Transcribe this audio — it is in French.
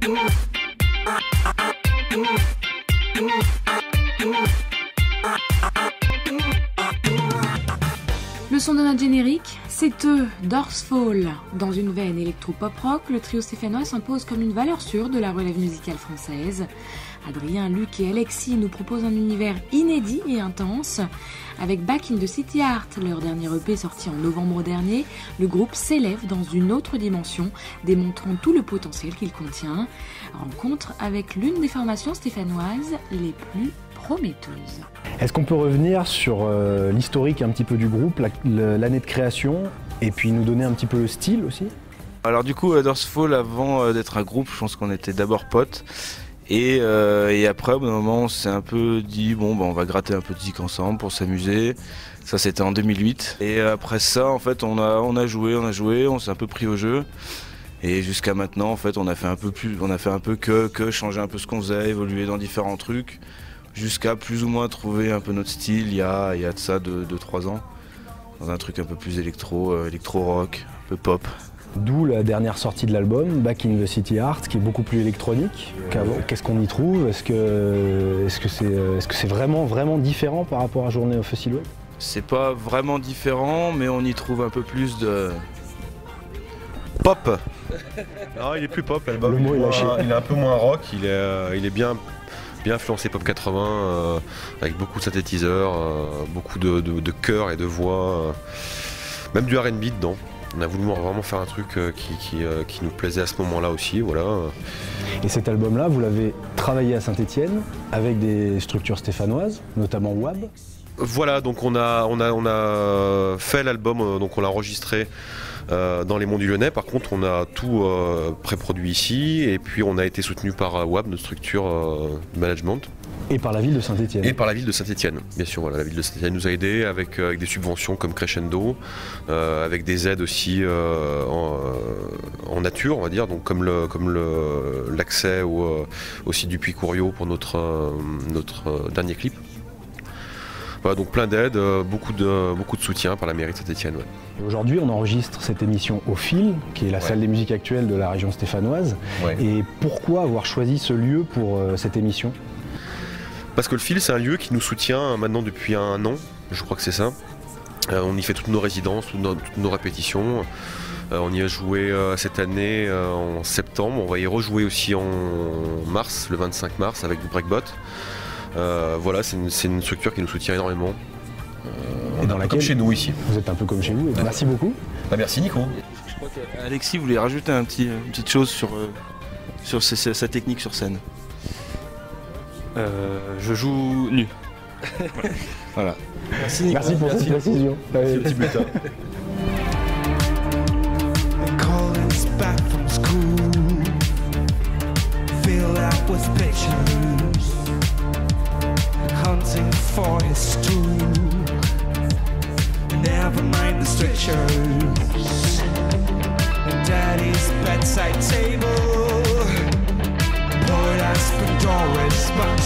Le son de notre générique, c'est eux, Dorsfall. Dans une veine électro-pop rock, le trio stéphanois s'impose comme une valeur sûre de la relève musicale française. Adrien, Luc et Alexis nous proposent un univers inédit et intense. Avec Back in the City Art, leur dernier EP sorti en novembre dernier, le groupe s'élève dans une autre dimension, démontrant tout le potentiel qu'il contient. Rencontre avec l'une des formations stéphanoises les plus prometteuses. Est-ce qu'on peut revenir sur l'historique un petit peu du groupe, l'année de création, et puis nous donner un petit peu le style aussi? Alors du coup, Dorsfall, avant d'être un groupe, je pense qu'on était d'abord potes. Et après, au bout d'un moment, on s'est un peu dit, bon, on va gratter un peu de zik ensemble pour s'amuser. Ça, c'était en 2008. Et après ça, en fait, on a joué, on s'est un peu pris au jeu. Et jusqu'à maintenant, en fait, on a fait un peu que changer un peu ce qu'on faisait, évoluer dans différents trucs, jusqu'à plus ou moins trouver un peu notre style il y a de ça 2-3 ans, dans un truc un peu plus électro-rock, un peu pop. D'où la dernière sortie de l'album, Back in the City Art, qui est beaucoup plus électronique qu'avant. Qu'est-ce qu'on y trouve? Est-ce que c'est vraiment différent par rapport à Journée of a Silhouette? C'est pas vraiment différent, mais on y trouve un peu plus de pop. Non, il est plus pop, l'album. Le mot est lâché. Il est un peu moins rock, il est bien influencé pop 80, avec beaucoup de synthétiseurs, beaucoup de chœurs et de voix, même du R&B dedans. On a voulu vraiment faire un truc qui nous plaisait à ce moment-là aussi, voilà. Et cet album-là, vous l'avez travaillé à Saint-Étienne avec des structures stéphanoises, notamment WAB. Voilà, donc on a fait l'album, donc on l'a enregistré dans les Monts du Lyonnais. Par contre, on a tout pré-produit ici, et puis on a été soutenu par WAB, notre structure de management. Et par la ville de Saint-Étienne. Et par la ville de Saint-Étienne, bien sûr. Voilà, la ville de Saint-Étienne nous a aidés avec des subventions comme Crescendo, avec des aides aussi en nature, on va dire, donc comme l'accès au site du Puy-Couriot pour notre dernier clip. Voilà, donc plein d'aides, beaucoup de soutien par la mairie de Saint-Étienne. Ouais. Aujourd'hui, on enregistre cette émission au Fil, qui est la salle des musiques actuelle de la région stéphanoise. Ouais. Et pourquoi avoir choisi ce lieu pour cette émission ? Parce que le Fil, c'est un lieu qui nous soutient maintenant depuis un an, je crois que c'est ça. On y fait toutes nos résidences, toutes nos répétitions. On y a joué cette année en septembre. On va y rejouer aussi en mars, le 25 mars, avec du breakbot. Voilà, c'est une structure qui nous soutient énormément. Et dans laquelle, comme chez nous ici. Vous êtes un peu comme chez nous. Et merci beaucoup. Bah, merci Nico. Je crois qu'Alexis voulait rajouter une petite chose sur sa technique sur scène. Je joue nu. Voilà. Merci Nico. Merci pour cette précision. Merci petit bulletin. Hunting for his stool. Never mind the stretchers and Daddy's bedside table. Lord, Aspen Doris, but